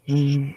Hum.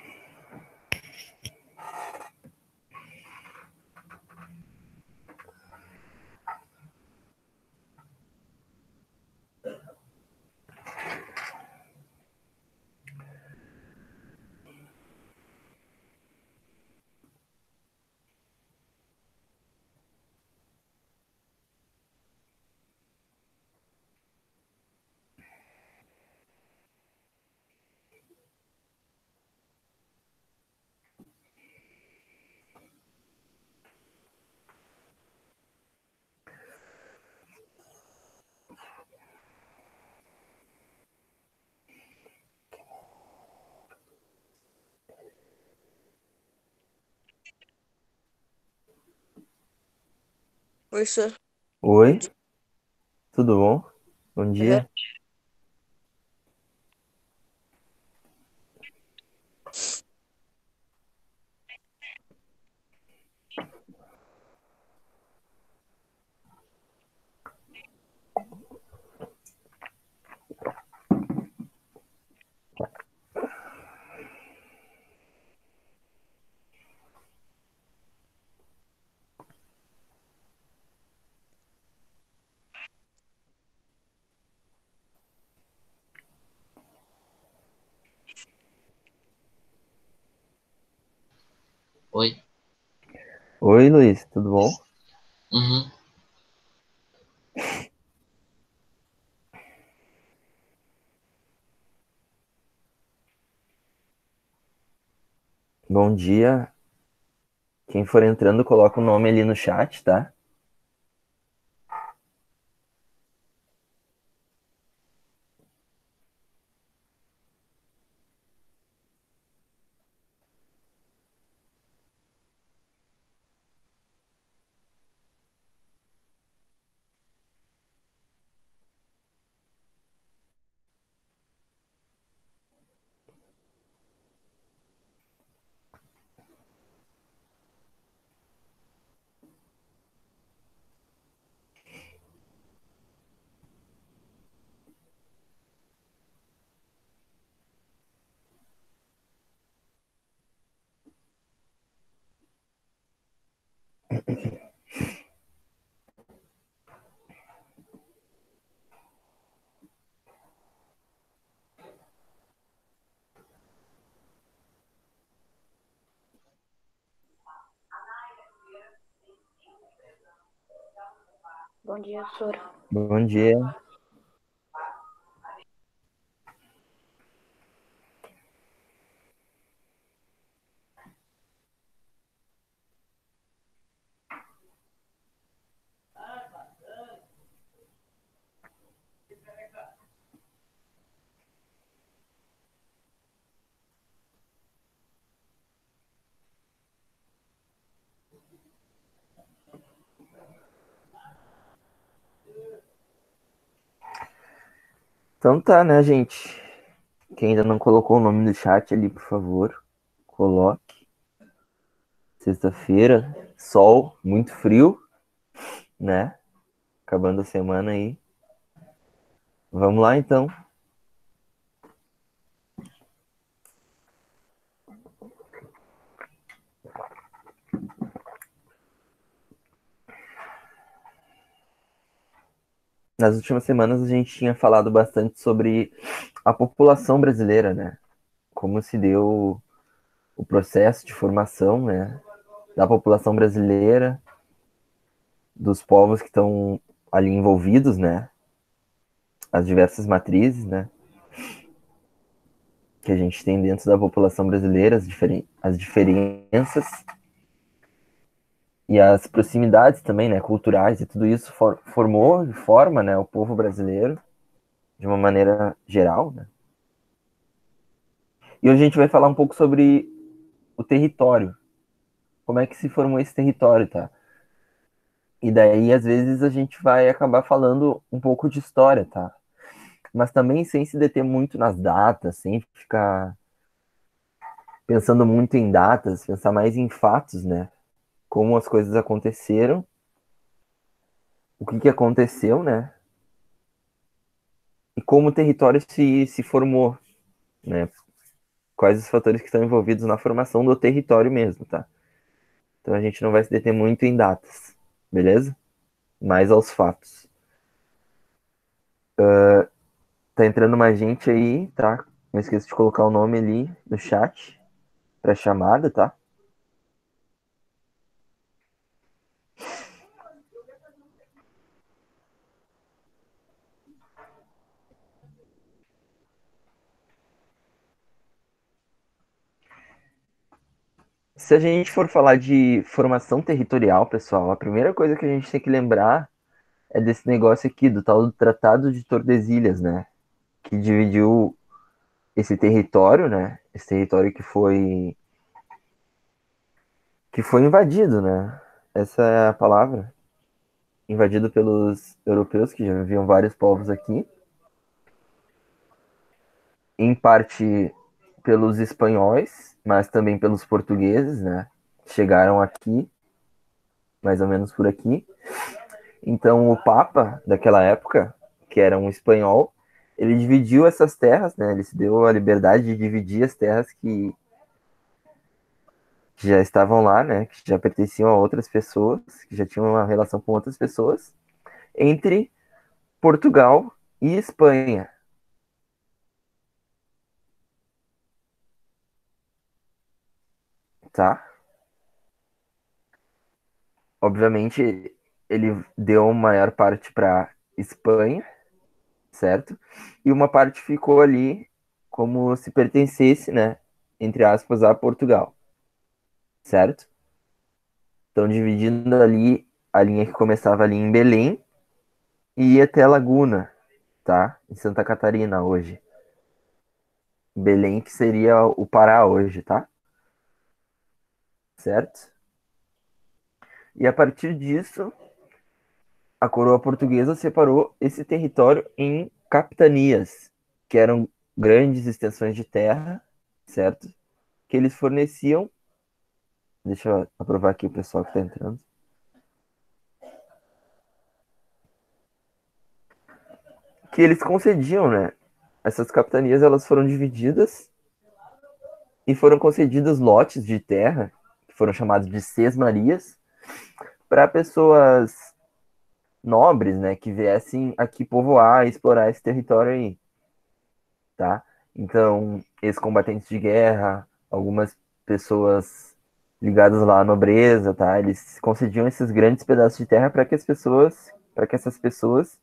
Oi, senhor. Bom Oi, dia. tudo bom? Bom Aham. dia. Oi. Oi, Luiz, tudo bom? Uhum. Bom dia. Quem for entrando, coloca o nome ali no chat, tá? Bom dia, senhor. Bom dia. Então tá, né, gente? Quem ainda não colocou o nome no chat ali, por favor, coloque. Sexta-feira, sol, muito frio, né? Acabando a semana aí. Vamos lá, então. Nas últimas semanas a gente tinha falado bastante sobre a população brasileira, né? Como se deu o processo de formação, né, da população brasileira, dos povos que estão ali envolvidos, né, as diversas matrizes, né, que a gente tem dentro da população brasileira, as diferenças e as proximidades também, né, culturais e tudo isso formou e forma, né, o povo brasileiro de uma maneira geral, né. E hoje a gente vai falar um pouco sobre o território, como é que se formou esse território, tá? E daí, às vezes, a gente vai acabar falando um pouco de história, tá? Mas também sem se deter muito nas datas, sem ficar pensando muito em datas, pensar mais em fatos, né? Como as coisas aconteceram, o que que aconteceu, né? E como o território se formou, né? quais os fatores que estão envolvidos na formação do território mesmo, tá? Então a gente não vai se deter muito em datas, beleza? Mais aos fatos. Tá entrando mais gente aí, tá? Não esqueça de colocar o nome ali no chat pra chamada, tá? Se a gente for falar de formação territorial, pessoal, a primeira coisa que a gente tem que lembrar é desse negócio aqui, do tal do Tratado de Tordesilhas, né? Que dividiu esse território, né? Esse território que foi invadido, né? Essa é a palavra. Invadido pelos europeus, que já viviam vários povos aqui. Em parte pelos espanhóis, mas também pelos portugueses, né? Chegaram aqui, mais ou menos por aqui. Então, o Papa daquela época, que era um espanhol, ele dividiu essas terras, né? Ele se deu a liberdade de dividir as terras que já estavam lá, né? Que já pertenciam a outras pessoas, que já tinham uma relação com outras pessoas, entre Portugal e Espanha, tá? Obviamente, ele deu a maior parte para Espanha, certo? E uma parte ficou ali como se pertencesse, né? Entre aspas, a Portugal, certo? Então, dividindo ali a linha que começava ali em Belém e ia até Laguna, tá? Em Santa Catarina hoje. Belém, que seria o Pará hoje, tá? Certo? E a partir disso, a coroa portuguesa separou esse território em capitanias, que eram grandes extensões de terra, certo? Que eles forneciam. Deixa eu aprovar aqui o pessoal que está entrando. Que eles concediam, né? Essas capitanias elas foram divididas e foram concedidos lotes de terra, que foram chamados de sesmarias, para pessoas nobres, né, que viessem aqui povoar e explorar esse território aí, tá? Então, ex-combatentes de guerra, algumas pessoas ligadas lá à nobreza, tá? Eles concediam esses grandes pedaços de terra para que essas pessoas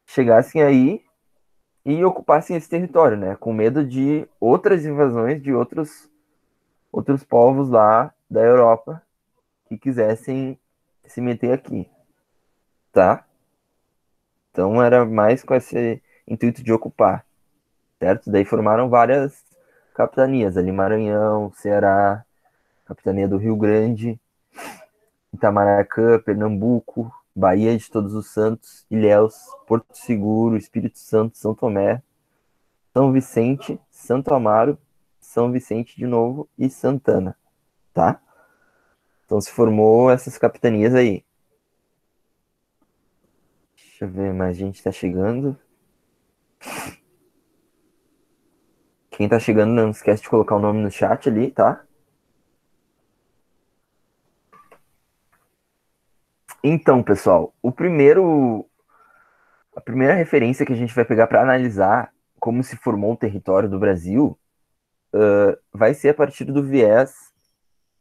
chegassem aí e ocupassem esse território, né? Com medo de outras invasões de outros povos lá da Europa que quisessem se meter aqui, tá? Então era mais com esse intuito de ocupar, certo? Daí formaram várias capitanias ali, Maranhão, Ceará, capitania do Rio Grande, Itamaracã, Pernambuco, Bahia de Todos os Santos, Ilhéus, Porto Seguro, Espírito Santo, São Tomé, São Vicente, Santo Amaro, São Vicente de novo e Santana, tá? Então se formou essas capitanias aí. Deixa eu ver, mais gente tá chegando. Quem tá chegando, não esquece de colocar o nome no chat ali, tá? Então, pessoal, a primeira referência que a gente vai pegar para analisar como se formou o território do Brasil vai ser a partir do viés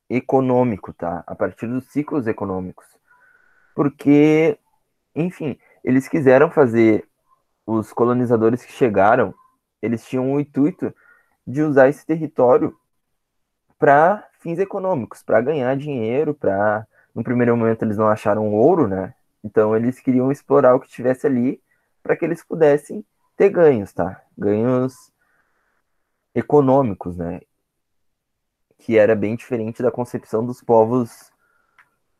econômico, tá? A partir dos ciclos econômicos. Porque, enfim, eles quiseram fazer, os colonizadores que chegaram, eles tinham o intuito de usar esse território para fins econômicos, para ganhar dinheiro, para no primeiro momento eles não acharam ouro, né? Então eles queriam explorar o que tivesse ali para que eles pudessem ter ganhos, tá? Ganhos econômicos, né? Que era bem diferente da concepção dos povos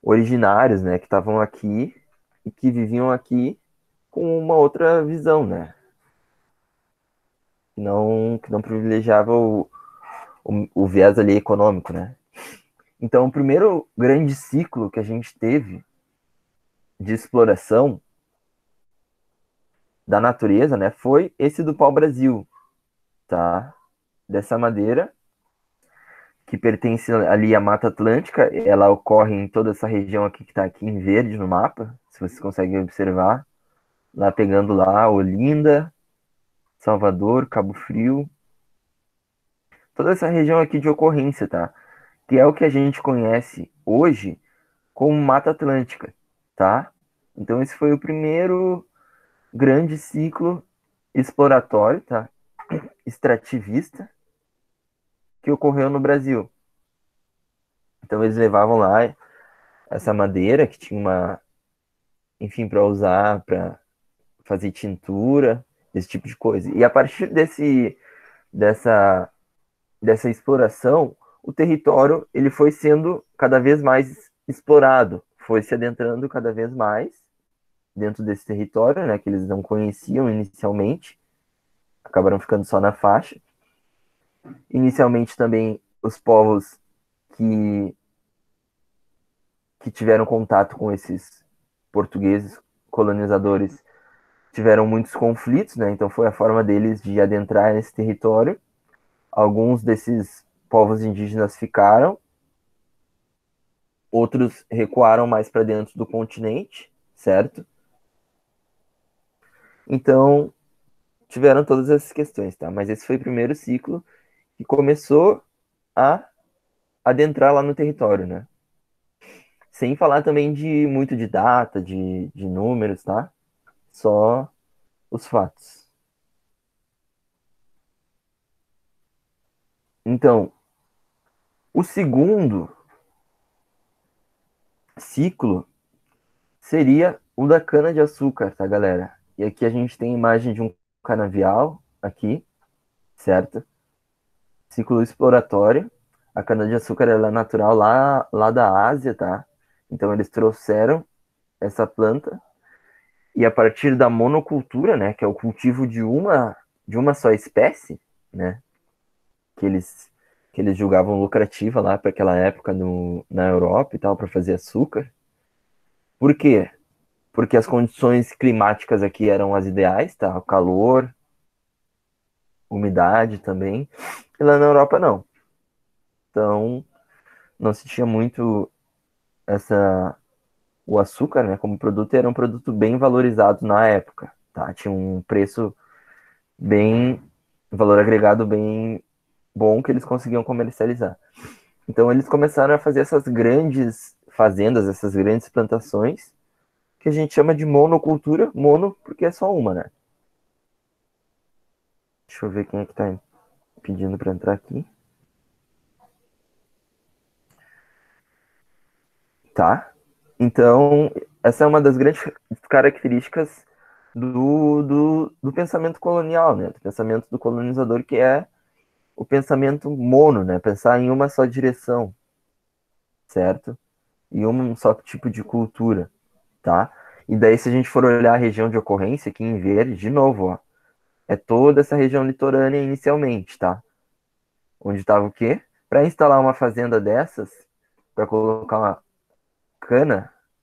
originários, né? Que estavam aqui e que viviam aqui com uma outra visão, né? Que não privilegiava o viés ali econômico, né? Então, o primeiro grande ciclo que a gente teve de exploração da natureza, né, foi esse do pau-brasil, tá? dessa madeira, que pertence ali à Mata Atlântica. Ela ocorre em toda essa região aqui que está aqui em verde no mapa, se vocês conseguem observar. Lá pegando lá Olinda, Salvador, Cabo Frio, toda essa região aqui de ocorrência, tá? Que é o que a gente conhece hoje como Mata Atlântica, tá? Então esse foi o primeiro grande ciclo exploratório, tá? Extrativista que ocorreu no Brasil. Então eles levavam lá essa madeira que tinha uma, enfim, para usar, para fazer tintura, esse tipo de coisa. E a partir dessa dessa exploração, o território ele foi sendo cada vez mais explorado, foi se adentrando cada vez mais dentro desse território, né, que eles não conheciam inicialmente, acabaram ficando só na faixa. Inicialmente também os povos que tiveram contato com esses portugueses colonizadores tiveram muitos conflitos, né? Então foi a forma deles de adentrar nesse território. Alguns desses povos indígenas ficaram, outros recuaram mais para dentro do continente, certo? Então, tiveram todas essas questões, tá? Mas esse foi o primeiro ciclo que começou a adentrar lá no território, né? Sem falar também de muito de data, de números, tá? Só os fatos. Então, o segundo ciclo seria o da cana-de-açúcar, tá, galera? E aqui a gente tem a imagem de um canavial aqui, certo? Ciclo exploratório. A cana-de-açúcar ela é natural lá da Ásia, tá? Então eles trouxeram essa planta e a partir da monocultura, né, que é o cultivo de uma só espécie, né, que eles julgavam lucrativa lá para aquela época na Europa e tal, para fazer açúcar. Por quê? Porque as condições climáticas aqui eram as ideais, tá? O calor, umidade também. E lá na Europa não. Então, não se tinha muito essa o açúcar, né, como produto, era um produto bem valorizado na época, tá? Tinha um preço bem, valor agregado bem bom que eles conseguiam comercializar. Então eles começaram a fazer essas grandes fazendas, essas grandes plantações, que a gente chama de monocultura, mono porque é só uma, né? Deixa eu ver quem é que tá pedindo para entrar aqui. Tá? Então, essa é uma das grandes características do pensamento colonial, né? Do pensamento do colonizador, que é o pensamento mono, né? Pensar em uma só direção, certo? E um só tipo de cultura, tá? E daí, se a gente for olhar a região de ocorrência aqui em verde, de novo, ó, é toda essa região litorânea inicialmente, tá? Onde estava o quê? Para instalar uma fazenda dessas, para colocar uma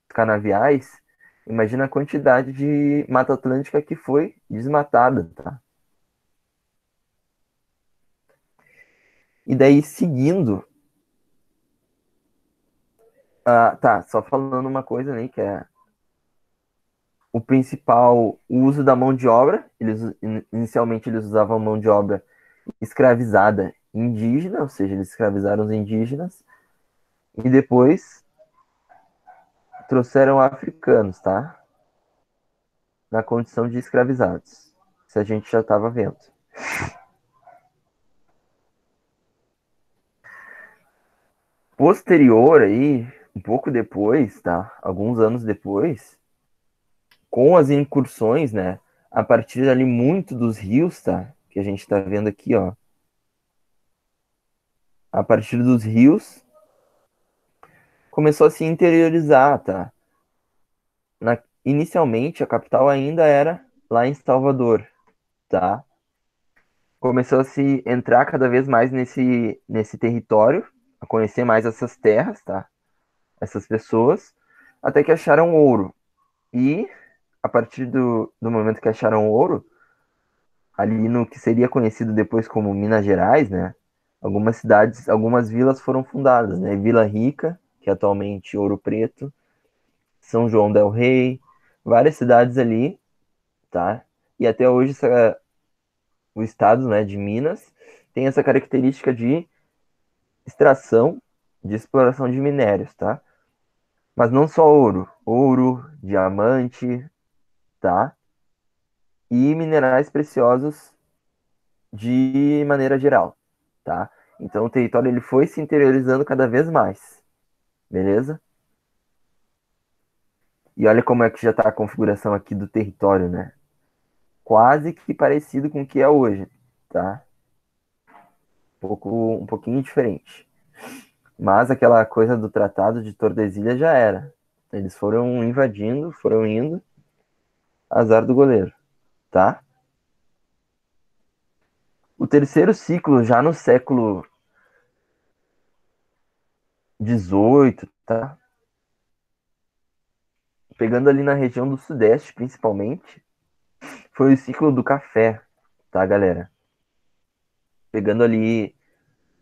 canaviais, imagina a quantidade de Mata Atlântica que foi desmatada, tá? E daí, seguindo, tá, só falando uma coisa aí, que é o principal, o uso da mão de obra. Inicialmente eles usavam mão de obra escravizada indígena, ou seja, eles escravizaram os indígenas, e depois trouxeram africanos, tá? Na condição de escravizados. Isso a gente já estava vendo. Posterior aí, um pouco depois, tá? Alguns anos depois, com as incursões, né? A partir ali muito dos rios, tá? Que a gente tá vendo aqui, ó. A partir dos rios, começou a se interiorizar, tá? Inicialmente, a capital ainda era lá em Salvador, tá? Começou a se entrar cada vez mais nesse território, a conhecer mais essas terras, tá? Essas pessoas, até que acharam ouro. E a partir do momento que acharam ouro, ali no que seria conhecido depois como Minas Gerais, né? Algumas cidades, algumas vilas foram fundadas, né? Vila Rica, que é atualmente Ouro Preto, São João del Rei, várias cidades ali, tá? E até hoje o estado, né, de Minas tem essa característica de extração, de exploração de minérios, tá? Mas não só ouro, diamante, tá? E minerais preciosos de maneira geral, tá? Então o território ele foi se interiorizando cada vez mais, beleza? E olha como é que já está a configuração aqui do território, né? Quase que parecido com o que é hoje, tá? Um pouquinho diferente. Mas aquela coisa do Tratado de Tordesilhas já era. Eles foram invadindo, foram indo, azar do goleiro, tá? O terceiro ciclo, já no século XVIII, tá? Pegando ali na região do Sudeste, principalmente, foi o ciclo do café, tá, galera? Pegando ali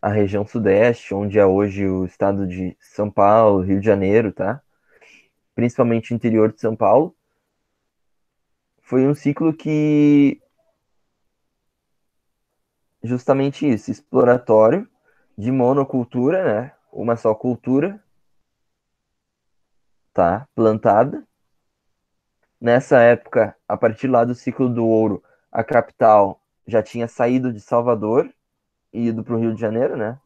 a região Sudeste, onde é hoje o estado de São Paulo, Rio de Janeiro, tá? Principalmente o interior de São Paulo, foi um ciclo que justamente isso, exploratório, de monocultura, né? Uma só cultura, tá? Plantada. Nessa época, a partir lá do ciclo do ouro, a capital já tinha saído de Salvador e ido para o Rio de Janeiro, né?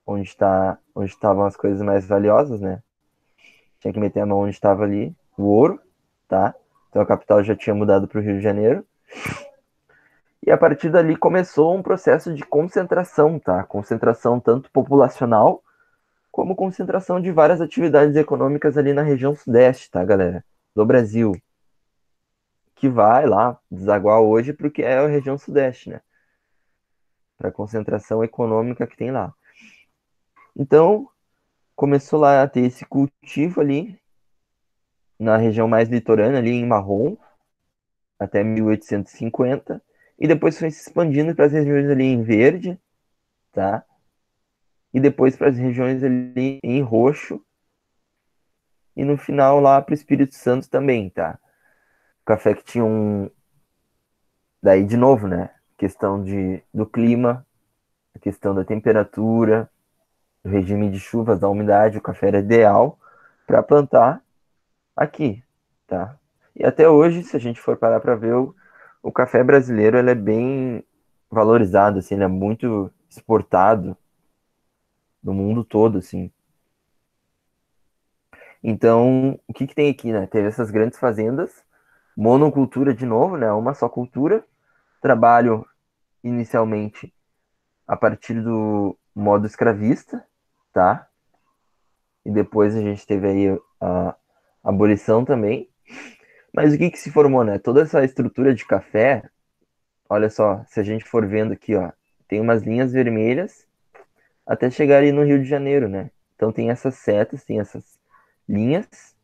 Onde estavam as coisas mais valiosas, né? Tinha que meter a mão onde estava ali o ouro, tá? Então a capital já tinha mudado para o Rio de Janeiro. E a partir dali começou um processo de concentração, tá? Concentração tanto populacional como concentração de várias atividades econômicas ali na região sudeste, tá, galera? Do Brasil, que vai lá desaguar hoje porque é a região sudeste, né? Para a concentração econômica que tem lá. Então, começou lá a ter esse cultivo ali na região mais litorânea, ali em Marrom, até 1850, e depois foi se expandindo para as regiões ali em verde, tá? E depois para as regiões ali em roxo, e no final lá para o Espírito Santo também, tá? Café que tinha um. Daí, de novo, né? Questão do clima, a questão da temperatura, do regime de chuvas, da umidade, o café era ideal para plantar aqui, tá? E até hoje, se a gente for parar para ver, o café brasileiro ele é bem valorizado, assim, ele é muito exportado no mundo todo, assim. Então, o que que tem aqui, né? Teve essas grandes fazendas, monocultura de novo, né? Uma só cultura, trabalho inicialmente a partir do modo escravista, tá? E depois a gente teve aí a abolição também. Mas o que que se formou, né? Toda essa estrutura de café, olha só, se a gente for vendo aqui, ó, tem umas linhas vermelhas até chegar ali no Rio de Janeiro, né? Então tem essas setas, tem essas linhas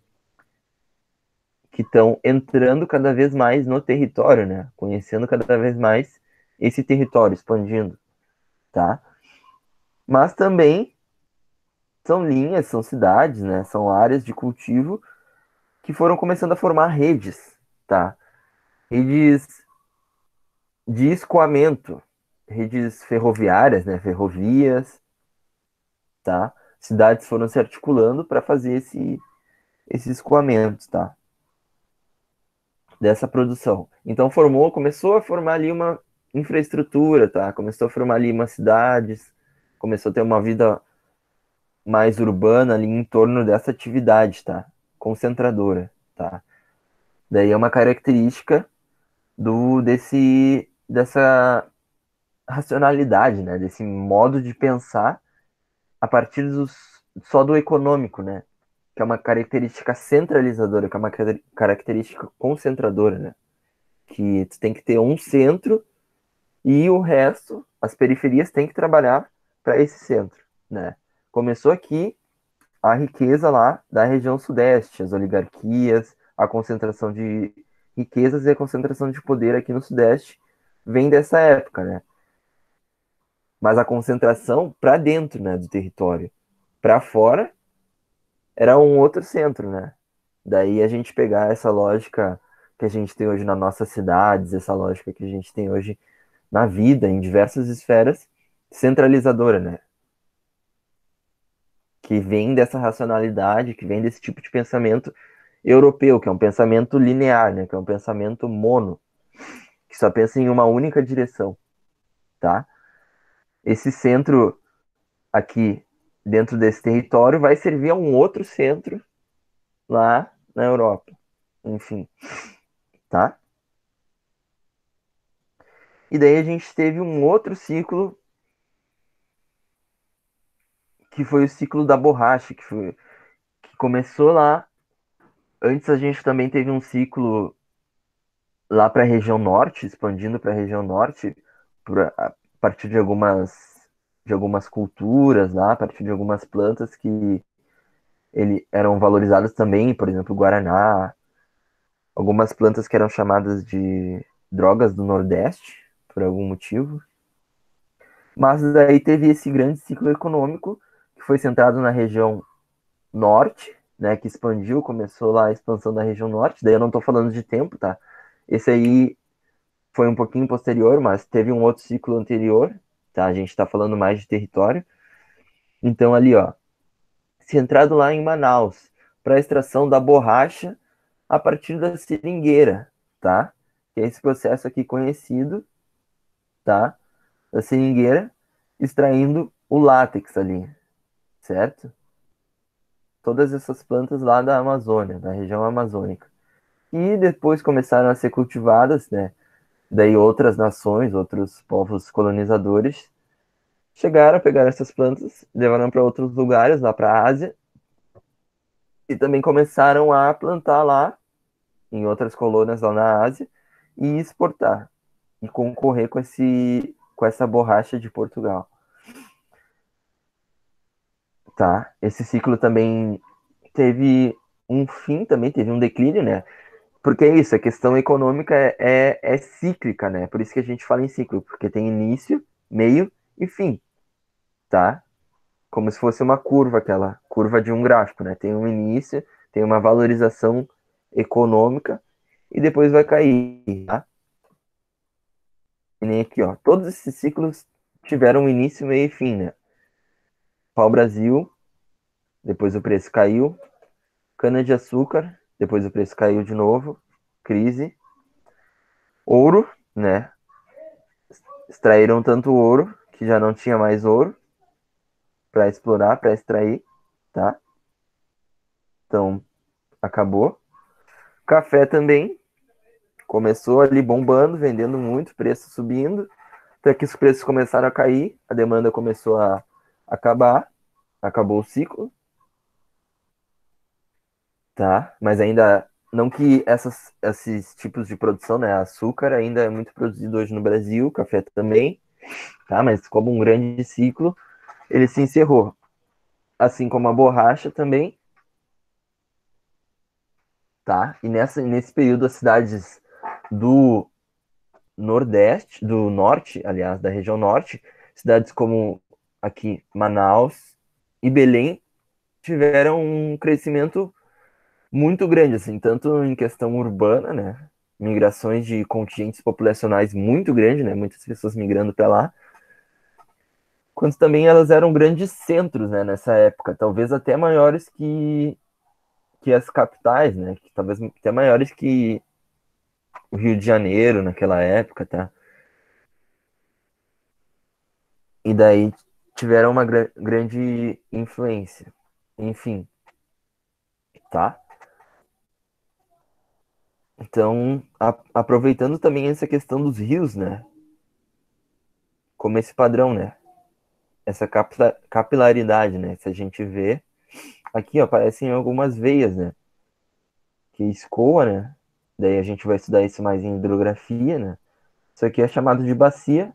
que estão entrando cada vez mais no território, né? Conhecendo cada vez mais esse território, expandindo, tá? Mas também são linhas, são cidades, né? São áreas de cultivo que foram começando a formar redes, tá? Redes de escoamento, redes ferroviárias, né? Ferrovias, tá? Cidades foram se articulando para fazer esse escoamento, tá? Dessa produção. Então começou a formar ali uma infraestrutura, tá? Começou a formar ali umas cidades, começou a ter uma vida mais urbana ali em torno dessa atividade, tá? Concentradora, tá? Daí é uma característica dessa racionalidade, né? Desse modo de pensar a partir só do econômico, né? Que é uma característica centralizadora, que é uma característica concentradora, né? Que tu tem que ter um centro e o resto, as periferias, têm que trabalhar para esse centro, né? Começou aqui a riqueza lá da região sudeste, as oligarquias, a concentração de riquezas e a concentração de poder aqui no sudeste, vem dessa época, né? Mas a concentração para dentro, né, do território. Para fora era um outro centro, né? Daí a gente pegar essa lógica que a gente tem hoje nas nossas cidades, essa lógica que a gente tem hoje na vida, em diversas esferas, centralizadora, né? Que vem dessa racionalidade, que vem desse tipo de pensamento europeu, que é um pensamento linear, né? Que é um pensamento mono, que só pensa em uma única direção, tá? Esse centro aqui dentro desse território vai servir a um outro centro lá na Europa, enfim, tá? E daí a gente teve um outro ciclo que foi o ciclo da borracha, que começou lá. Antes a gente também teve um ciclo lá para a região norte, expandindo para a região norte, a partir de algumas culturas lá, a partir de algumas plantas que eram valorizadas também, por exemplo, o guaraná, algumas plantas que eram chamadas de drogas do Nordeste, por algum motivo. Mas daí teve esse grande ciclo econômico que foi centrado na região norte, né, que expandiu, começou lá a expansão da região norte, daí eu não estou falando de tempo, tá? Esse aí foi um pouquinho posterior, mas teve um outro ciclo anterior, tá? A gente está falando mais de território. Então ali, ó, centrado lá em Manaus, para a extração da borracha a partir da seringueira, tá? Que é esse processo aqui conhecido, tá? Da seringueira, extraindo o látex ali, certo? Todas essas plantas lá da Amazônia, da região amazônica. E depois começaram a ser cultivadas, né? Daí outras nações, outros povos colonizadores chegaram, pegaram essas plantas, levaram para outros lugares, lá para a Ásia, e também começaram a plantar lá, em outras colônias lá na Ásia, e exportar, e concorrer com essa borracha de Portugal. Tá? Esse ciclo também teve um fim, também teve um declínio, né? Porque é isso, a questão econômica é cíclica, né? Por isso que a gente fala em ciclo, porque tem início, meio e fim, tá? Como se fosse uma curva, aquela curva de um gráfico, né? Tem um início, tem uma valorização econômica e depois vai cair, tá? E nem aqui, ó. Todos esses ciclos tiveram um início, meio e fim, né? Pau-brasil, depois o preço caiu. Cana-de-açúcar, depois o preço caiu de novo. Crise. Ouro, né? Extraíram tanto ouro que já não tinha mais ouro para explorar, para extrair, tá? Então, acabou. Café também começou ali bombando, vendendo muito, preço subindo, até que os preços começaram a cair, a demanda começou a acabar, acabou o ciclo, tá? Mas ainda não que esses tipos de produção, né? Açúcar ainda é muito produzido hoje no Brasil, café também, tá? Mas como um grande ciclo, ele se encerrou. Assim como a borracha também, tá? E nesse período, as cidades do Nordeste, do Norte, aliás, da região Norte, cidades como aqui Manaus e Belém tiveram um crescimento muito grande, assim, tanto em questão urbana, né? Migrações de contingentes populacionais muito grandes, né? Muitas pessoas migrando para lá, quanto também elas eram grandes centros, né? Nessa época, talvez até maiores que as capitais, né? Que talvez até maiores que o Rio de Janeiro naquela época, tá? E daí tiveram uma grande influência. Enfim, tá? Então, aproveitando também essa questão dos rios, né? Como esse padrão, né? Essa capilaridade, né? Se a gente vê, aqui ó, aparecem algumas veias, né? Que escoa, né? Daí a gente vai estudar isso mais em hidrografia, né? Isso aqui é chamado de bacia,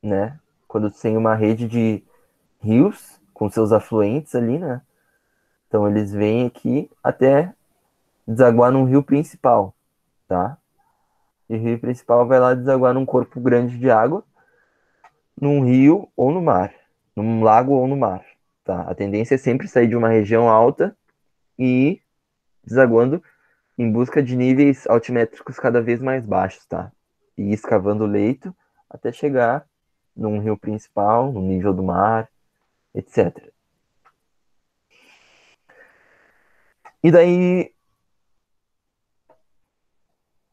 né? Quando tem uma rede de rios com seus afluentes ali, né? Então eles vêm aqui até desaguar num rio principal, tá? E o rio principal vai lá desaguar num corpo grande de água, num rio ou no mar, num lago ou no mar, tá? A tendência é sempre sair de uma região alta e ir desaguando em busca de níveis altimétricos cada vez mais baixos, tá? E ir escavando o leito até chegar num rio principal, no nível do mar, etc. E daí,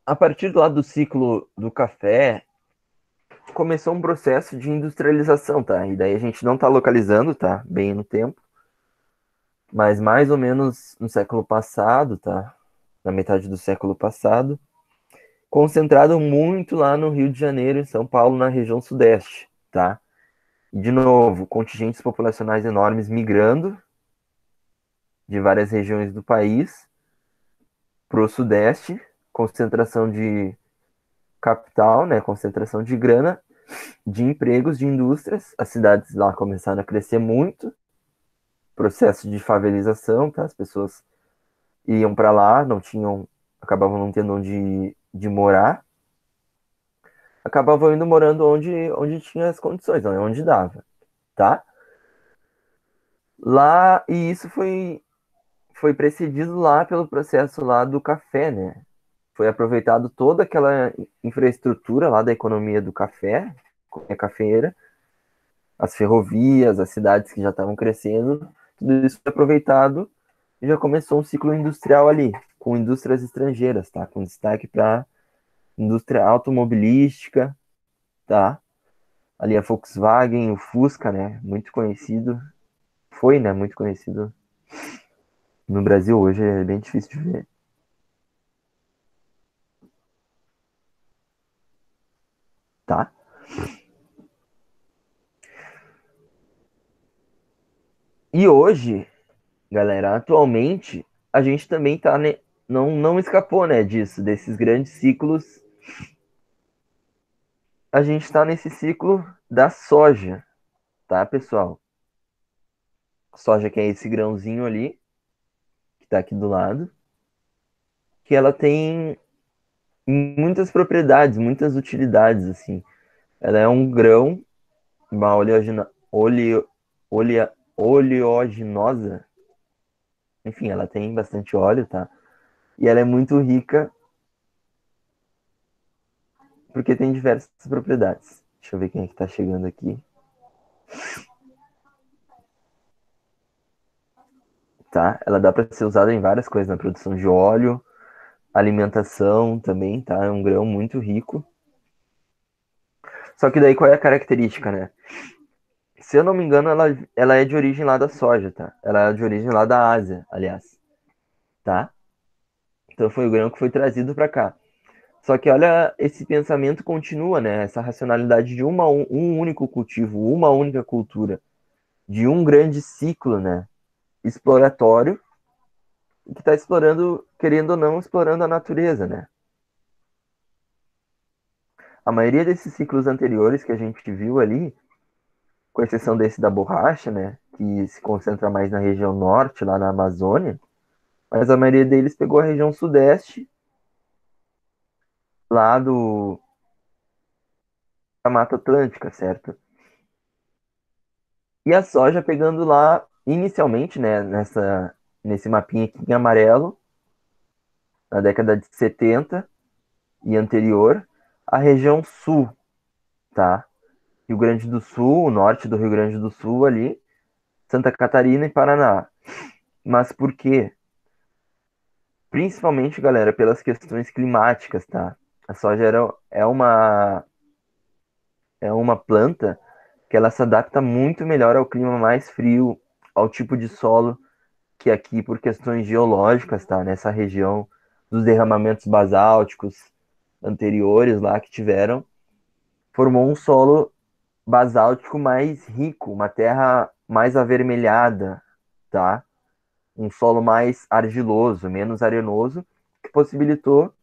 a partir lá do ciclo do café, começou um processo de industrialização, tá? E daí a gente não tá localizando, tá? Bem no tempo, mas mais ou menos no século passado, tá? Na metade do século passado, concentrado muito lá no Rio de Janeiro, em São Paulo, na região sudeste, tá? De novo, contingentes populacionais enormes migrando de várias regiões do país para o sudeste, concentração de capital, né? Concentração de grana, de empregos, de indústrias. As cidades lá começaram a crescer muito, processo de favelização, tá? As pessoas iam para lá, não tinham, acabavam não tendo onde morar, acabavam indo morando onde tinha as condições, onde dava, tá? Lá, e isso foi precedido lá pelo processo lá do café, né? Foi aproveitado toda aquela infraestrutura lá da economia do café, a cafeira, as ferrovias, as cidades que já estavam crescendo, tudo isso foi aproveitado e já começou um ciclo industrial ali, com indústrias estrangeiras, tá? Com destaque para indústria automobilística, tá? Ali a Volkswagen, o Fusca, né? Muito conhecido, foi, né? Muito conhecido no Brasil, hoje é bem difícil de ver, tá? E hoje, galera, atualmente, a gente também tá, né? Não escapou, né, disso, desses grandes ciclos. A gente está nesse ciclo da soja, tá, pessoal? Soja que é esse grãozinho ali, que tá aqui do lado, que ela tem muitas propriedades, muitas utilidades, assim. Ela é um grão, uma oleaginosa, enfim, ela tem bastante óleo, tá? E ela é muito rica porque tem diversas propriedades. Deixa eu ver quem é que tá chegando aqui. Tá? Ela dá para ser usada em várias coisas, na produção de óleo, alimentação também, tá? É um grão muito rico. Só que daí qual é a característica, né? Se eu não me engano, ela é de origem lá da soja, tá? Ela é de origem lá da Ásia, aliás, tá? Então foi o grão que foi trazido para cá. Só que olha, esse pensamento continua, né? Essa racionalidade de um único cultivo, uma única cultura, de um grande ciclo, né? Exploratório, que está explorando, querendo ou não, explorando a natureza, né? A maioria desses ciclos anteriores que a gente viu ali, com exceção desse da borracha, né? Que se concentra mais na região norte, lá na Amazônia, mas a maioria deles pegou a região sudeste, lá da Mata Atlântica, certo? E a soja pegando lá, inicialmente, né, nesse mapinha aqui em amarelo, na década de 70 e anterior, a região sul, tá? Rio Grande do Sul, o norte do Rio Grande do Sul ali, Santa Catarina e Paraná. Mas por quê? Principalmente, galera, pelas questões climáticas, tá? A soja é uma planta que ela se adapta muito melhor ao clima mais frio, ao tipo de solo que aqui, por questões geológicas, tá? Nessa região dos derramamentos basálticos anteriores lá que tiveram, formou um solo basáltico mais rico, uma terra mais avermelhada, tá? Um solo mais argiloso, menos arenoso, que possibilitou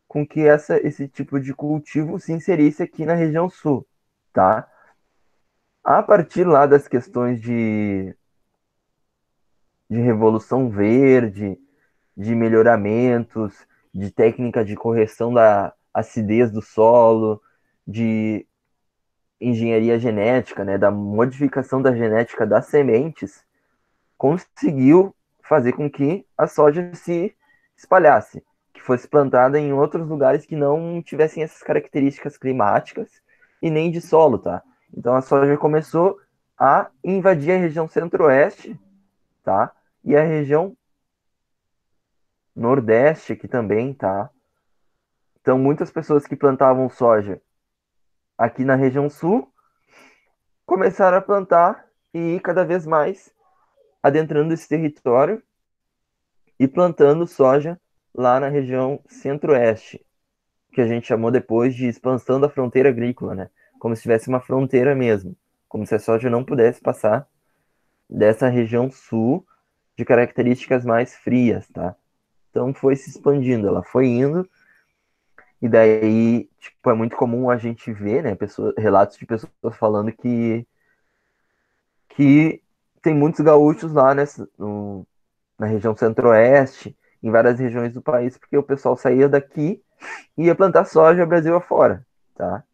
com que esse tipo de cultivo se inserisse aqui na região sul, tá? A partir lá das questões de revolução verde, de melhoramentos, de técnica de correção acidez do solo, de engenharia genética, né, da modificação da genética das sementes, conseguiu fazer com que a soja se espalhasse, que fosse plantada em outros lugares que não tivessem essas características climáticas e nem de solo, tá? Então a soja começou a invadir a região centro-oeste, tá? E a região nordeste aqui também, tá? Então muitas pessoas que plantavam soja aqui na região sul começaram a plantar e ir cada vez mais adentrando esse território e plantando soja lá na região centro-oeste, que a gente chamou depois de expansão da fronteira agrícola, né? Como se tivesse uma fronteira mesmo, como se a soja não pudesse passar dessa região sul de características mais frias, tá? Então foi se expandindo, ela foi indo, e daí, tipo, é muito comum a gente ver, né, relatos de pessoas falando que tem muitos gaúchos lá na região centro-oeste, em várias regiões do país, porque o pessoal saía daqui e ia plantar soja Brasil afora, tá?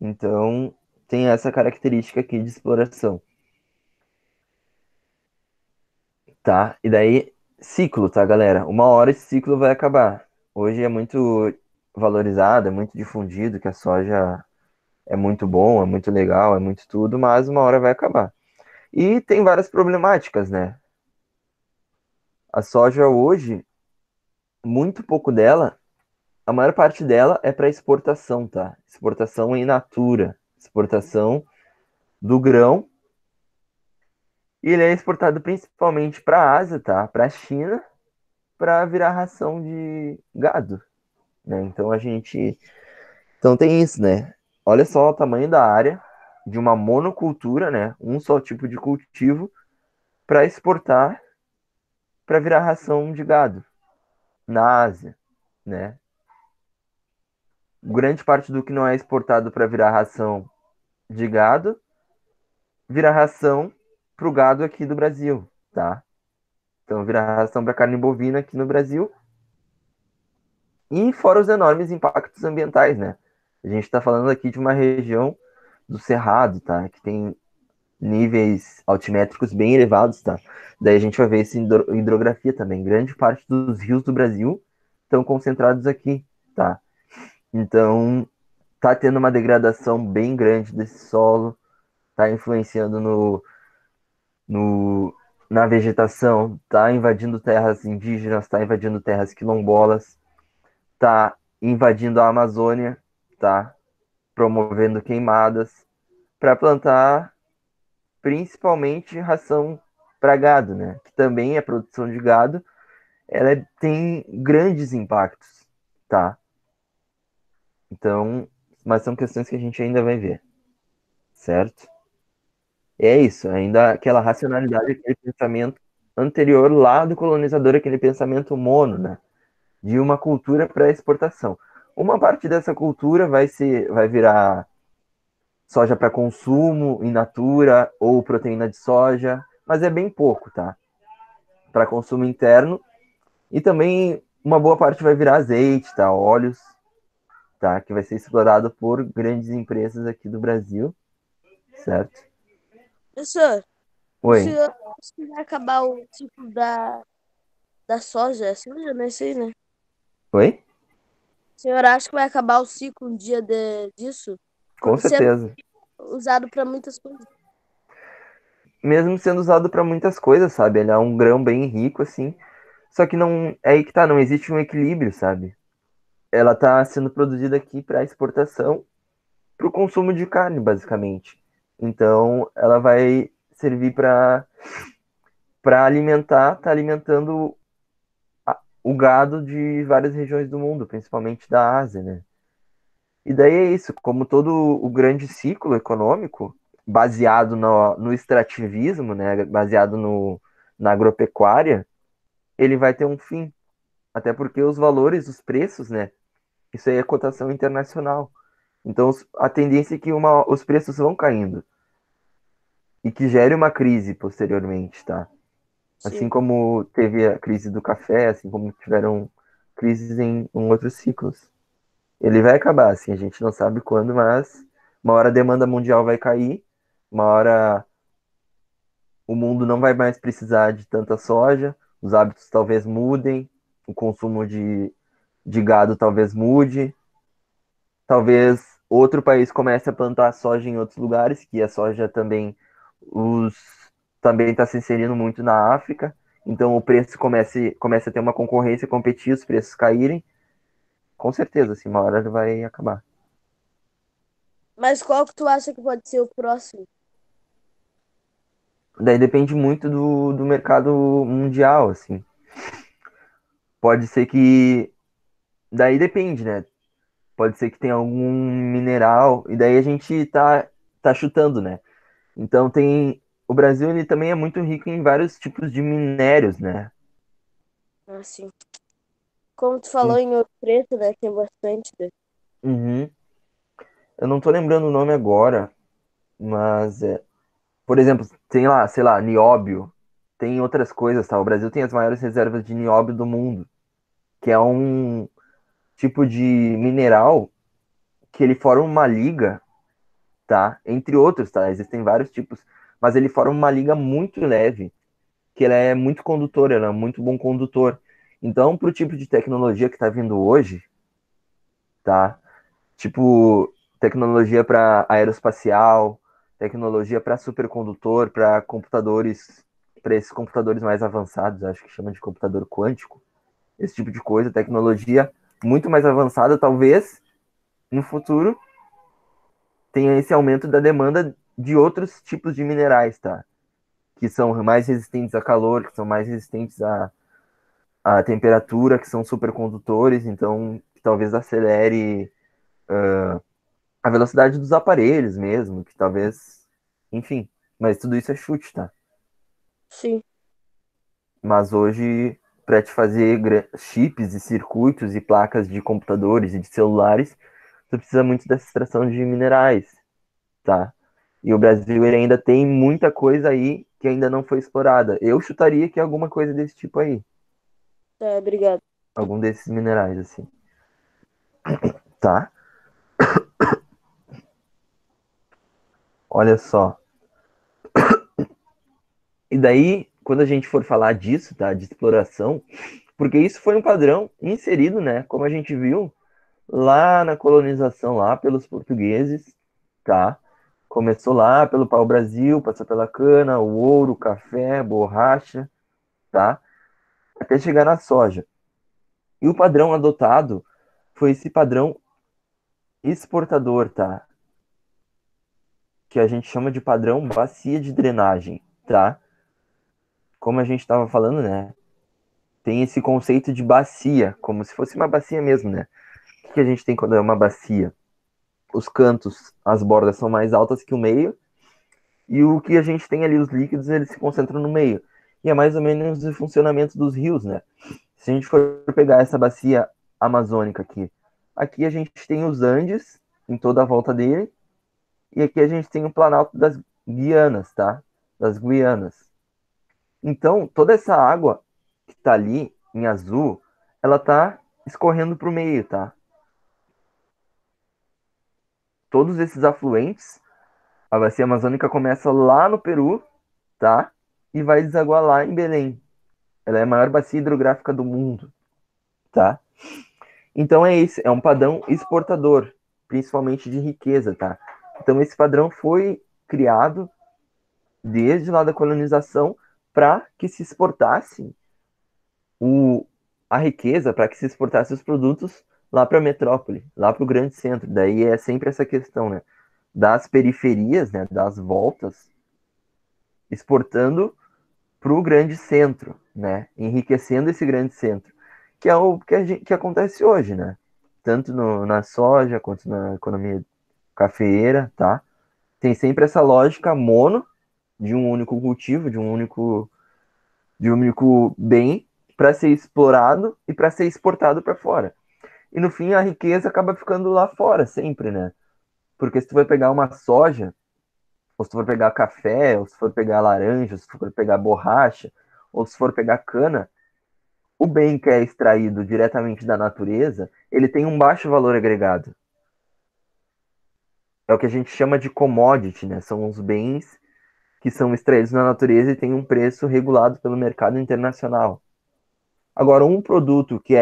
Então, tem essa característica aqui de exploração, tá? E daí, ciclo, tá, galera? Uma hora esse ciclo vai acabar. Hoje é muito valorizado, é muito difundido que a soja é muito bom, é muito legal, é muito tudo, mas uma hora vai acabar. E tem várias problemáticas, né? A soja hoje, muito pouco dela, a maior parte dela é para exportação, tá? Exportação in natura, exportação do grão. E ele é exportado principalmente para a Ásia, tá? Para a China, para virar ração de gado, né? Então tem isso, né? Olha só o tamanho da área de uma monocultura, né? Um só tipo de cultivo para exportar para virar ração de gado na Ásia, né? Grande parte do que não é exportado para virar ração de gado vira ração para o gado aqui do Brasil, tá? Então vira ração para carne bovina aqui no Brasil. E fora os enormes impactos ambientais, né? A gente está falando aqui de uma região do Cerrado, tá? Que tem níveis altimétricos bem elevados, tá? Daí a gente vai ver isso em hidrografia também. Grande parte dos rios do Brasil estão concentrados aqui, tá? Então, tá tendo uma degradação bem grande desse solo, tá influenciando no, na vegetação, tá invadindo terras indígenas, tá invadindo terras quilombolas, tá invadindo a Amazônia, tá promovendo queimadas para plantar principalmente ração para gado, né? Que também a produção de gado, tem grandes impactos, tá? Então, mas são questões que a gente ainda vai ver, certo? É isso, ainda aquela racionalidade, aquele pensamento anterior lá do colonizador, aquele pensamento mono, né? De uma cultura para exportação. Uma parte dessa cultura vai virar soja para consumo in natura ou proteína de soja, mas é bem pouco, tá? Para consumo interno e também uma boa parte vai virar azeite, tá? Óleos, tá? Que vai ser explorado por grandes empresas aqui do Brasil, certo? Professor, o Oi, senhor acha que vai acabar o ciclo da soja? É soja, não é isso aí, né? oi? O senhor acha que vai acabar o ciclo um dia disso? Com Sendo certeza. usado para muitas coisas. Mesmo sendo usado para muitas coisas, sabe? Ele é um grão bem rico, assim. Só que não é aí que tá, não existe um equilíbrio, sabe? Ela tá sendo produzida aqui para exportação, para o consumo de carne, basicamente. Então, ela vai servir para alimentar, tá alimentando o gado de várias regiões do mundo, principalmente da Ásia, né? E daí é isso, como todo o grande ciclo econômico, baseado no extrativismo, né, baseado na agropecuária, ele vai ter um fim. Até porque os valores, os preços, né, isso aí é cotação internacional. Então a tendência é que os preços vão caindo e que gere uma crise posteriormente, tá? Assim Sim. como teve a crise do café, assim como tiveram crises em outros ciclos. Ele vai acabar, assim, a gente não sabe quando, mas uma hora a demanda mundial vai cair, uma hora o mundo não vai mais precisar de tanta soja, os hábitos talvez mudem, o consumo de gado talvez mude, talvez outro país comece a plantar soja em outros lugares, que a soja também os também está se inserindo muito na África, então o preço comece a ter uma concorrência, competir, os preços caírem, com certeza, assim, uma hora ele vai acabar. Mas qual que tu acha que pode ser o próximo? Daí depende muito do mercado mundial, assim. Pode ser que. Daí depende, né? Pode ser que tenha algum mineral, e daí a gente tá chutando, né? Então tem. O Brasil ele também é muito rico em vários tipos de minérios, né? Assim. Como tu falou em Ouro Preto, né? Tem bastante, né? Uhum. Eu não tô lembrando o nome agora, mas por exemplo, tem lá, sei lá, nióbio, tem outras coisas, tá? O Brasil tem as maiores reservas de nióbio do mundo, que é um tipo de mineral que ele forma uma liga, tá? Entre outros, tá? Existem vários tipos, mas ele forma uma liga muito leve, que ela é muito condutora, ela é muito bom condutor. Então, pro tipo de tecnologia que tá vindo hoje, tá? Tipo, tecnologia para aeroespacial, tecnologia para supercondutor, para computadores, para esses computadores mais avançados, acho que chama de computador quântico, esse tipo de coisa, tecnologia muito mais avançada, talvez no futuro tenha esse aumento da demanda de outros tipos de minerais, tá? Que são mais resistentes a calor, que são mais resistentes à temperatura, que são supercondutores, então que talvez acelere a velocidade dos aparelhos mesmo, que talvez, enfim, mas tudo isso é chute, tá? Sim. Mas hoje, para te fazer chips e circuitos e placas de computadores e de celulares, tu precisa muito dessa extração de minerais, tá? E o Brasil ele ainda tem muita coisa aí que ainda não foi explorada. Eu chutaria que é alguma coisa desse tipo aí, É, obrigado. algum desses minerais assim, tá? Olha só. E daí, quando a gente for falar disso, tá, de exploração, porque isso foi um padrão inserido, né, como a gente viu lá na colonização, lá pelos portugueses, tá? Começou lá pelo pau-brasil, passou pela cana, o ouro, o café, borracha, tá? Até chegar na soja. E o padrão adotado foi esse padrão exportador, tá? Que a gente chama de padrão bacia de drenagem, tá? Como a gente estava falando, né? Tem esse conceito de bacia, como se fosse uma bacia mesmo, né? O que a gente tem quando é uma bacia? Os cantos, as bordas são mais altas que o meio, e o que a gente tem ali, os líquidos, eles se concentram no meio. E é mais ou menos o funcionamento dos rios, né? Se a gente for pegar essa bacia amazônica aqui a gente tem os Andes em toda a volta dele, e aqui a gente tem o Planalto das Guianas, tá? Das Guianas. Então, toda essa água que tá ali em azul, ela tá escorrendo pro meio, tá? Todos esses afluentes, a bacia amazônica começa lá no Peru, tá? E vai desaguar lá em Belém. Ela é a maior bacia hidrográfica do mundo, tá? Então é isso, é um padrão exportador, principalmente de riqueza, tá? Então esse padrão foi criado desde lá da colonização para que se exportasse o, a riqueza, para que se exportasse os produtos lá para a metrópole, lá para o grande centro. Daí é sempre essa questão, né? Das periferias, né? Das voltas, exportando para o grande centro, né? Enriquecendo esse grande centro, que é o que acontece hoje, né? Tanto na soja quanto na economia cafeeira, tá? Tem sempre essa lógica mono de um único cultivo, de um único bem para ser explorado e para ser exportado para fora. E no fim a riqueza acaba ficando lá fora sempre, né? Porque se tu vai pegar uma soja, ou se tu for pegar café, ou se for pegar laranja, ou se for pegar borracha, ou se for pegar cana, o bem que é extraído diretamente da natureza, ele tem um baixo valor agregado. É o que a gente chama de commodity, né? São os bens que são extraídos na natureza e têm um preço regulado pelo mercado internacional. Agora, um produto que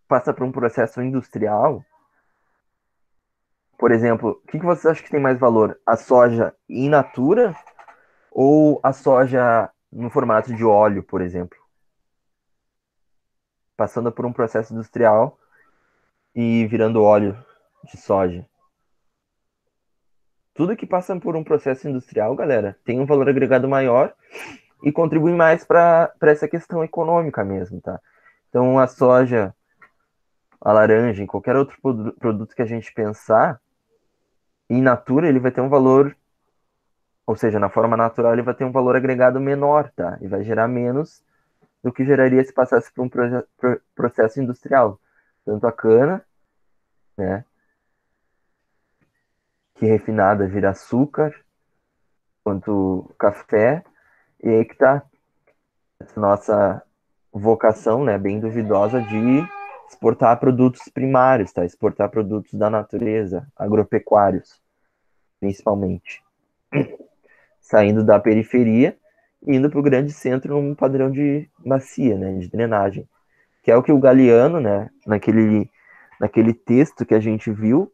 passa por um processo industrial, por exemplo, o que você acha que tem mais valor? A soja in natura ou a soja no formato de óleo, por exemplo? Passando por um processo industrial e virando óleo de soja. Tudo que passa por um processo industrial, galera, tem um valor agregado maior e contribui mais para essa questão econômica mesmo, tá? Então, a soja, a laranja, em qualquer outro produto que a gente pensar, in natura, ele vai ter um valor, ou seja, na forma natural, ele vai ter um valor agregado menor, tá? E vai gerar menos do que geraria se passasse por um processo industrial. Tanto a cana, né, que refinada vira açúcar, quanto o café, e aí que tá essa nossa vocação, né, bem duvidosa de exportar produtos primários, tá? Exportar produtos da natureza, agropecuários, principalmente. Saindo da periferia e indo para o grande centro num padrão de bacia, né, de drenagem. Que é o que o Galeano, né, naquele texto que a gente viu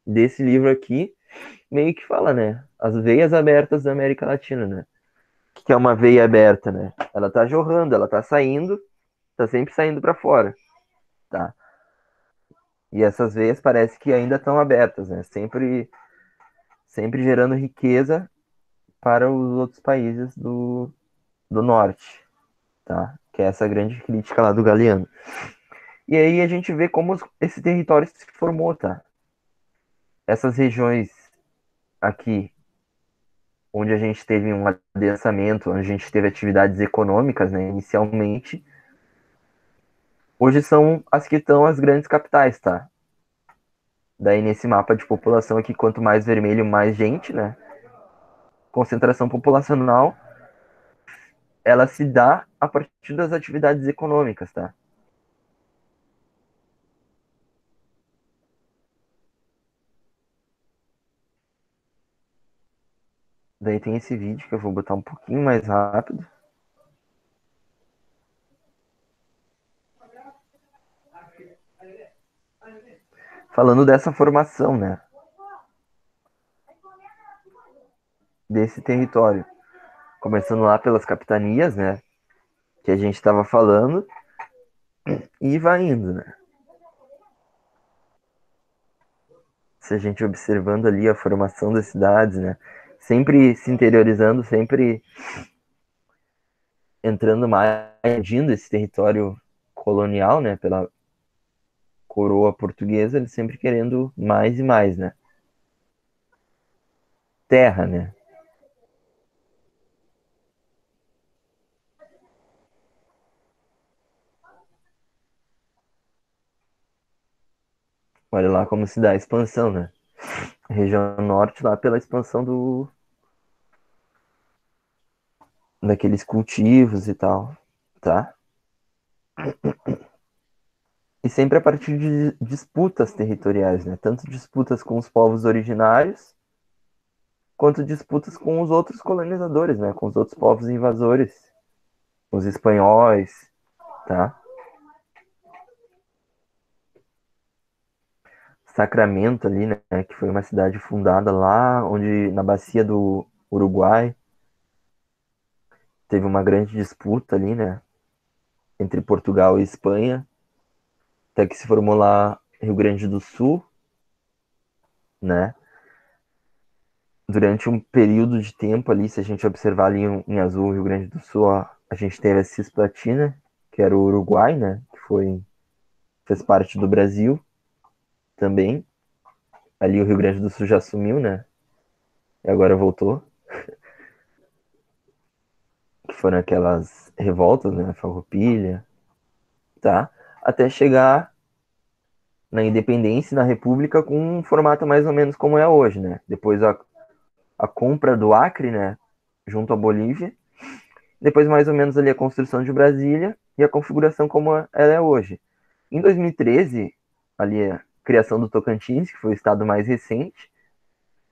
desse livro aqui, meio que fala, né, as veias abertas da América Latina, né? O que é uma veia aberta, né? Ela tá jorrando, ela tá saindo, tá sempre saindo para fora, tá? E essas veias parece que ainda estão abertas, né? Sempre gerando riqueza para os outros países do norte, tá? Que é essa grande crítica lá do Galeano. E aí a gente vê como esse território se formou, tá? Essas regiões aqui, onde a gente teve um adensamento, onde a gente teve atividades econômicas, né, inicialmente, hoje são as que estão as grandes capitais, tá? Daí nesse mapa de população aqui, quanto mais vermelho, mais gente, né? Concentração populacional, ela se dá a partir das atividades econômicas, tá? Daí tem esse vídeo que eu vou botar um pouquinho mais rápido. Falando dessa formação, né? Desse território. Começando lá pelas capitanias, né? Que a gente estava falando. E vai indo, né? Se a gente observando ali a formação das cidades, né? Sempre se interiorizando, sempre entrando mais, invadindo esse território colonial, né? Pela coroa portuguesa, eles sempre querendo mais e mais, né? Terra, né? Olha lá como se dá a expansão, né? A região norte lá pela expansão daqueles cultivos e tal, tá? E sempre a partir de disputas territoriais, né? Tanto disputas com os povos originários, quanto disputas com os outros colonizadores, né? Com os outros povos invasores, os espanhóis, tá? Sacramento ali, né? Que foi uma cidade fundada lá, onde na bacia do Uruguai teve uma grande disputa ali, né? Entre Portugal e Espanha, até que se formou lá Rio Grande do Sul, né? Durante um período de tempo ali, se a gente observar ali em azul, Rio Grande do Sul, ó, a gente teve a Cisplatina, que era o Uruguai, né? Que fez parte do Brasil também. Ali o Rio Grande do Sul já sumiu, né? E agora voltou. Que foram aquelas revoltas, né? Farroupilha, tá? Até chegar na independência e na República com um formato mais ou menos como é hoje, né? Depois a compra do Acre, né? Junto à Bolívia. Depois, mais ou menos, ali a construção de Brasília e a configuração como ela é hoje. Em 2013, ali a criação do Tocantins, que foi o estado mais recente.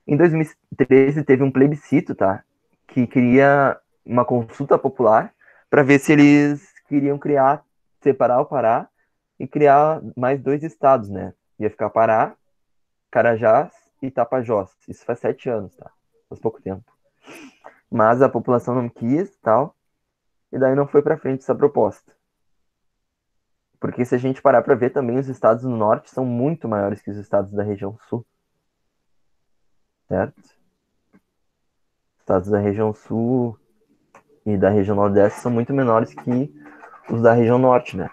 Em 2013 teve um plebiscito, tá? Que queria uma consulta popular para ver se eles queriam separar o Pará e criar mais 2 estados, né? Ia ficar Pará, Carajás e Tapajós. Isso faz 7 anos, tá? Faz pouco tempo. Mas a população não quis, tal, e daí não foi para frente essa proposta. Porque se a gente parar para ver também, os estados do norte são muito maiores que os estados da região sul, certo? Estados da região sul e da região nordeste são muito menores que os da região norte, né?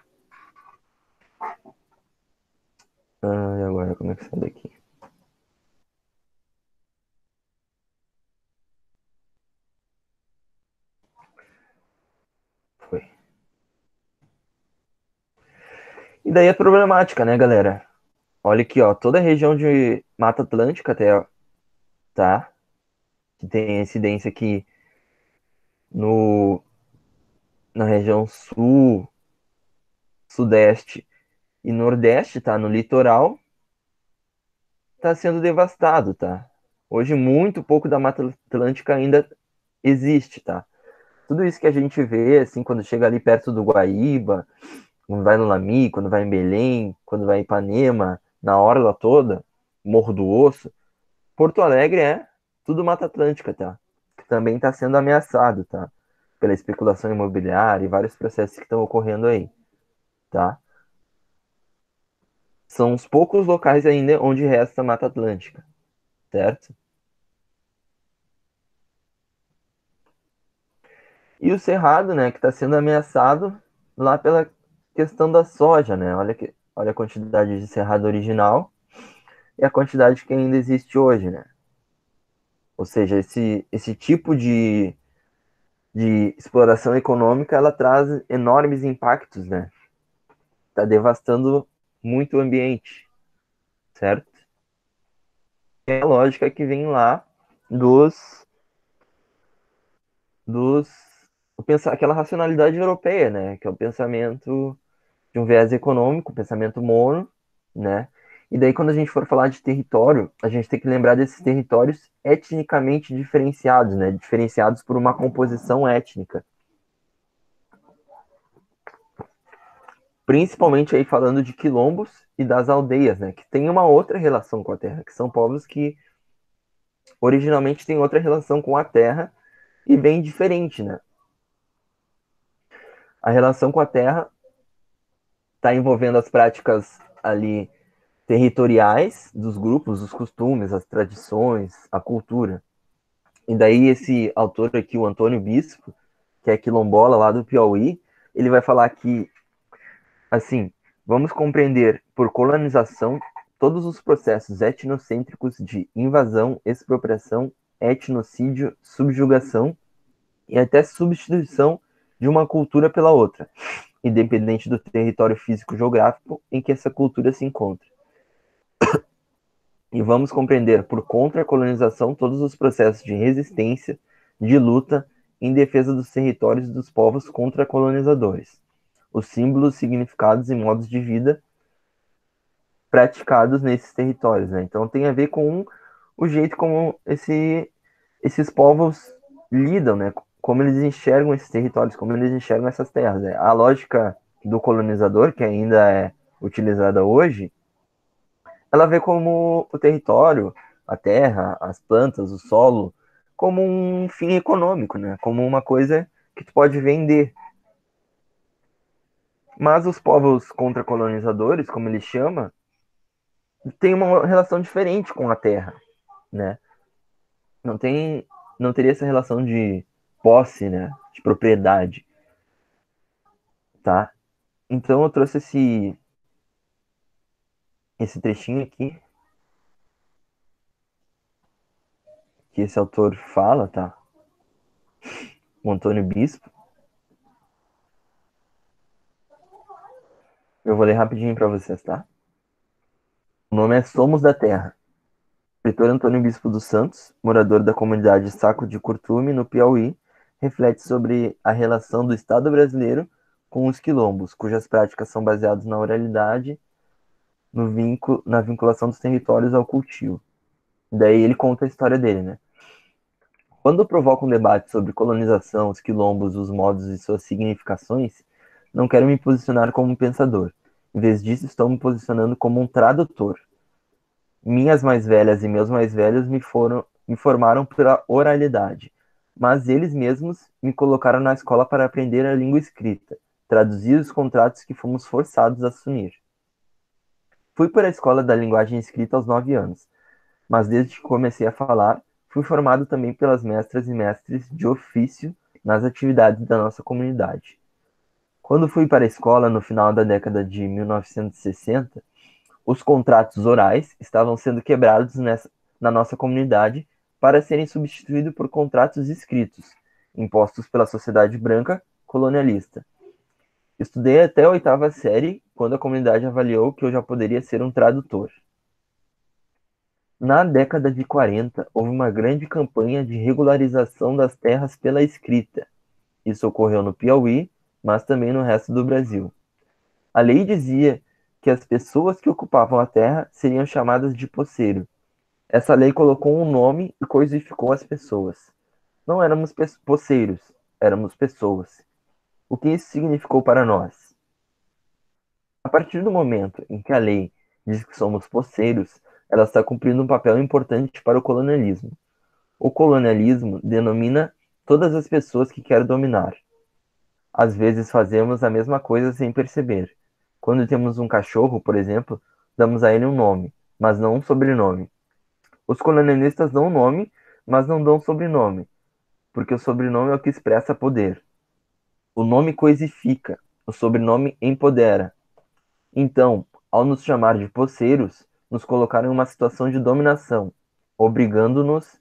E agora, como é que sai daqui? Foi. E daí a problemática, né, galera? Olha aqui, ó, toda a região de Mata Atlântica até, tá? Que tem incidência aqui no, na região sul, sudeste e nordeste, tá? No litoral, tá sendo devastado, tá? Hoje, muito pouco da Mata Atlântica ainda existe, tá? Tudo isso que a gente vê, assim, quando chega ali perto do Guaíba, quando vai no Lami, quando vai em Belém, quando vai em Ipanema, na orla toda, Morro do Osso, Porto Alegre é tudo Mata Atlântica, tá? Que também está sendo ameaçado, tá? Pela especulação imobiliária e vários processos que estão ocorrendo aí, tá? São os poucos locais ainda onde resta Mata Atlântica, certo? E o Cerrado, né, que está sendo ameaçado lá pela questão da soja, né? Olha a quantidade de cerrado original e a quantidade que ainda existe hoje, né? Ou seja, esse tipo de exploração econômica, ela traz enormes impactos, né? Está devastando muito o ambiente, certo? É a lógica que vem lá dos, dos aquela racionalidade europeia, né? Que é o pensamento de um viés econômico, pensamento mono, né? E daí, quando a gente for falar de território, a gente tem que lembrar desses territórios etnicamente diferenciados, né? Diferenciados por uma composição étnica. Principalmente aí falando de quilombos e das aldeias, né? Que tem uma outra relação com a terra, que são povos que originalmente têm outra relação com a terra e bem diferente, né? A relação com a terra está envolvendo as práticas ali territoriais dos grupos, os costumes, as tradições, a cultura. E daí esse autor aqui, o Antônio Bispo, que é quilombola lá do Piauí, ele vai falar que, assim, vamos compreender por colonização todos os processos etnocêntricos de invasão, expropriação, etnocídio, subjugação e até substituição de uma cultura pela outra, independente do território físico-geográfico em que essa cultura se encontra. E vamos compreender por contra-colonização todos os processos de resistência, de luta em defesa dos territórios dos povos contra-colonizadores, os símbolos, significados e modos de vida praticados nesses territórios, né? Então tem a ver com o jeito como esses povos lidam, né? Como eles enxergam esses territórios, como eles enxergam essas terras. Né? A lógica do colonizador, que ainda é utilizada hoje, ela vê como o território, a terra, as plantas, o solo, como um fim econômico, né? Como uma coisa que tu pode vender. Mas os povos contra-colonizadores, como ele chama, têm uma relação diferente com a terra, né? Não tem, não teria essa relação de posse, né? De propriedade, tá? Então eu trouxe esse trechinho aqui que esse autor fala, tá? O Antônio Bispo. Eu vou ler rapidinho para vocês, tá? O nome é Somos da Terra. Escritor Antônio Bispo dos Santos, morador da comunidade Saco de Curtume, no Piauí, reflete sobre a relação do Estado brasileiro com os quilombos, cujas práticas são baseadas na oralidade, na vinculação dos territórios ao cultivo. Daí ele conta a história dele, né? Quando provoca um debate sobre colonização, os quilombos, os modos e suas significações, não quero me posicionar como um pensador. Em vez disso, estou me posicionando como um tradutor. Minhas mais velhas e meus mais velhos me formaram pela oralidade, mas eles mesmos me colocaram na escola para aprender a língua escrita, traduzir os contratos que fomos forçados a assumir. Fui para a escola da linguagem escrita aos 9 anos, mas desde que comecei a falar, fui formado também pelas mestras e mestres de ofício nas atividades da nossa comunidade. Quando fui para a escola no final da década de 1960, os contratos orais estavam sendo quebrados na nossa comunidade para serem substituídos por contratos escritos, impostos pela sociedade branca colonialista. Estudei até a 8ª série, quando a comunidade avaliou que eu já poderia ser um tradutor. Na década de 40, houve uma grande campanha de regularização das terras pela escrita. Isso ocorreu no Piauí, mas também no resto do Brasil. A lei dizia que as pessoas que ocupavam a terra seriam chamadas de poceiro. Essa lei colocou um nome e coisificou as pessoas. Não éramos poceiros, éramos pessoas. O que isso significou para nós? A partir do momento em que a lei diz que somos poceiros, ela está cumprindo um papel importante para o colonialismo. O colonialismo denomina todas as pessoas que quer dominar. Às vezes fazemos a mesma coisa sem perceber. Quando temos um cachorro, por exemplo, damos a ele um nome, mas não um sobrenome. Os colonialistas dão um nome, mas não dão sobrenome, porque o sobrenome é o que expressa poder. O nome coisifica, o sobrenome empodera. Então, ao nos chamar de poceiros, nos colocaram em uma situação de dominação, obrigando-nos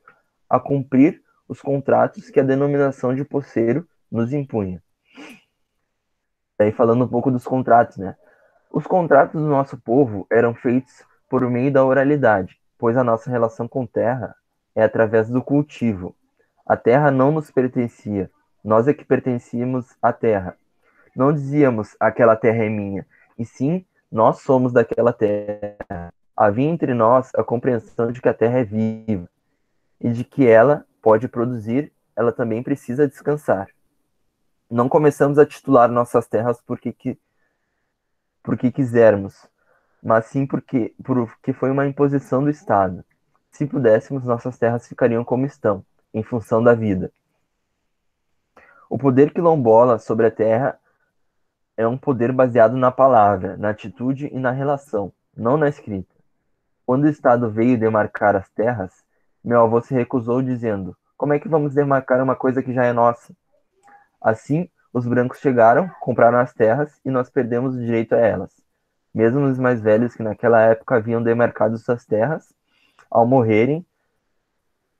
a cumprir os contratos que a denominação de poceiro nos impunha. Daí falando um pouco dos contratos, né? Os contratos do nosso povo eram feitos por meio da oralidade, pois a nossa relação com terra é através do cultivo. A terra não nos pertencia, nós é que pertencíamos à terra. Não dizíamos aquela terra é minha, e sim nós somos daquela terra. Havia entre nós a compreensão de que a terra é viva e de que ela pode produzir, ela também precisa descansar. Não começamos a titular nossas terras porque quisermos, mas sim porque foi uma imposição do Estado. Se pudéssemos, nossas terras ficariam como estão, em função da vida. O poder quilombola sobre a terra é um poder baseado na palavra, na atitude e na relação, não na escrita. Quando o Estado veio demarcar as terras, meu avô se recusou dizendo: como é que vamos demarcar uma coisa que já é nossa? Assim, os brancos chegaram, compraram as terras e nós perdemos o direito a elas. Mesmo os mais velhos que naquela época haviam demarcado suas terras, ao morrerem,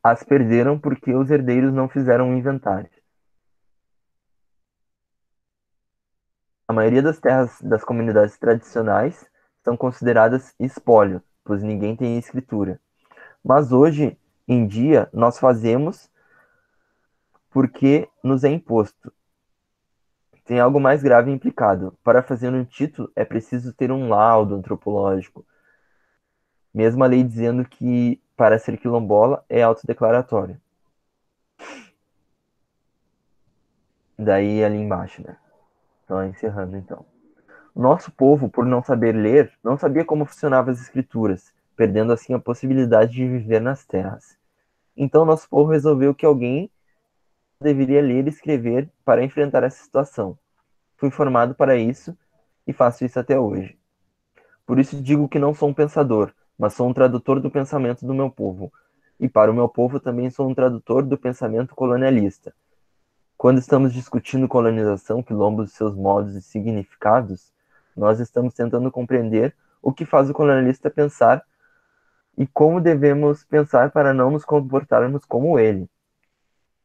as perderam porque os herdeiros não fizeram um inventário. A maioria das terras das comunidades tradicionais são consideradas espólio, pois ninguém tem escritura. Mas hoje em dia nós fazemos porque nos é imposto. Tem algo mais grave implicado. Para fazer um título é preciso ter um laudo antropológico. Mesmo a lei dizendo que para ser quilombola é autodeclaratório. Daí ali embaixo, né? Então, encerrando então. Nosso povo, por não saber ler, não sabia como funcionavam as escrituras, perdendo assim a possibilidade de viver nas terras. Então nosso povo resolveu que alguém deveria ler e escrever para enfrentar essa situação. Fui formado para isso e faço isso até hoje. Por isso digo que não sou um pensador, mas sou um tradutor do pensamento do meu povo. E para o meu povo também sou um tradutor do pensamento colonialista. Quando estamos discutindo colonização, quilombos, seus modos e significados, nós estamos tentando compreender o que faz o colonialista pensar e como devemos pensar para não nos comportarmos como ele.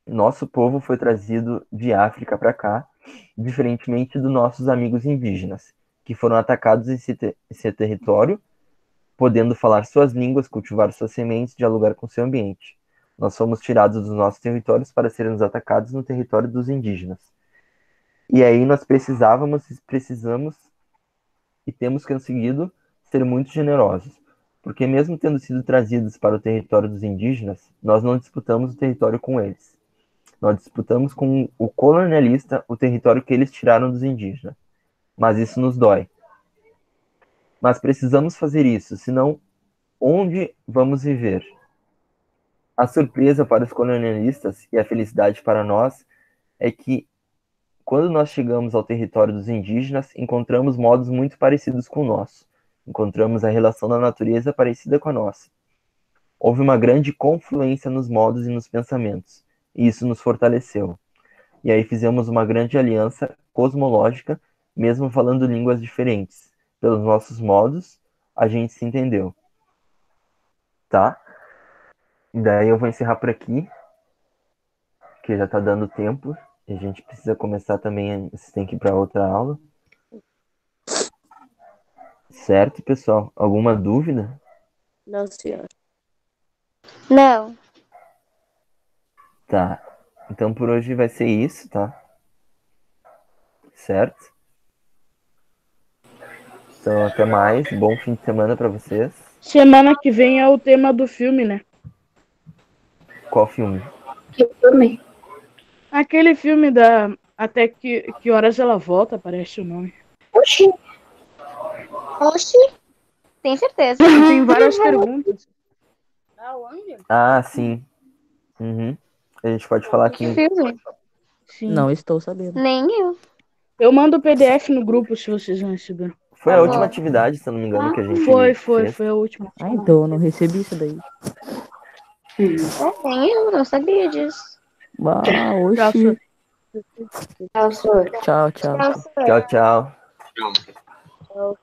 Nosso povo foi trazido de África para cá, diferentemente dos nossos amigos indígenas, que foram atacados em seu território, podendo falar suas línguas, cultivar suas sementes, dialogar com seu ambiente. Nós fomos tirados dos nossos territórios para sermos atacados no território dos indígenas. E aí nós precisamos e temos conseguido ser muito generosos, porque mesmo tendo sido trazidos para o território dos indígenas, nós não disputamos o território com eles. Nós disputamos com o colonialista o território que eles tiraram dos indígenas. Mas isso nos dói. Mas precisamos fazer isso, senão onde vamos viver? A surpresa para os colonialistas e a felicidade para nós é que quando nós chegamos ao território dos indígenas, encontramos modos muito parecidos com o nosso. Encontramos a relação da natureza parecida com a nossa. Houve uma grande confluência nos modos e nos pensamentos, e isso nos fortaleceu. E aí fizemos uma grande aliança cosmológica, mesmo falando línguas diferentes. Pelos nossos modos, a gente se entendeu. Tá? E daí eu vou encerrar por aqui, porque já tá dando tempo, e a gente precisa começar também, vocês têm que ir para outra aula. Certo, pessoal? Alguma dúvida? Não, senhora. Não. Tá. Então por hoje vai ser isso, tá? Certo? Então até mais. Bom fim de semana para vocês. Semana que vem é o tema do filme, né? Qual filme? Eu também. Aquele filme da Até que horas ela volta, parece o nome. Oxi. Oxi. Tem certeza. Tem várias perguntas. Aonde? Ah, sim. Uhum. A gente pode falar aqui. Que filme? Sim. Não estou sabendo. Nem eu. Eu mando o PDF no grupo se vocês não receberam. Foi a Tá última bom. atividade, se eu não me engano, que a gente Foi fez. a última. Ah, então eu não recebi isso daí. Nem eu, não sabia disso. Ah, Tchau, oxi. senhor. Tchau, senhor. Tchau, tchau. Tchau, senhor. Tchau, tchau. Tchau. Tchau.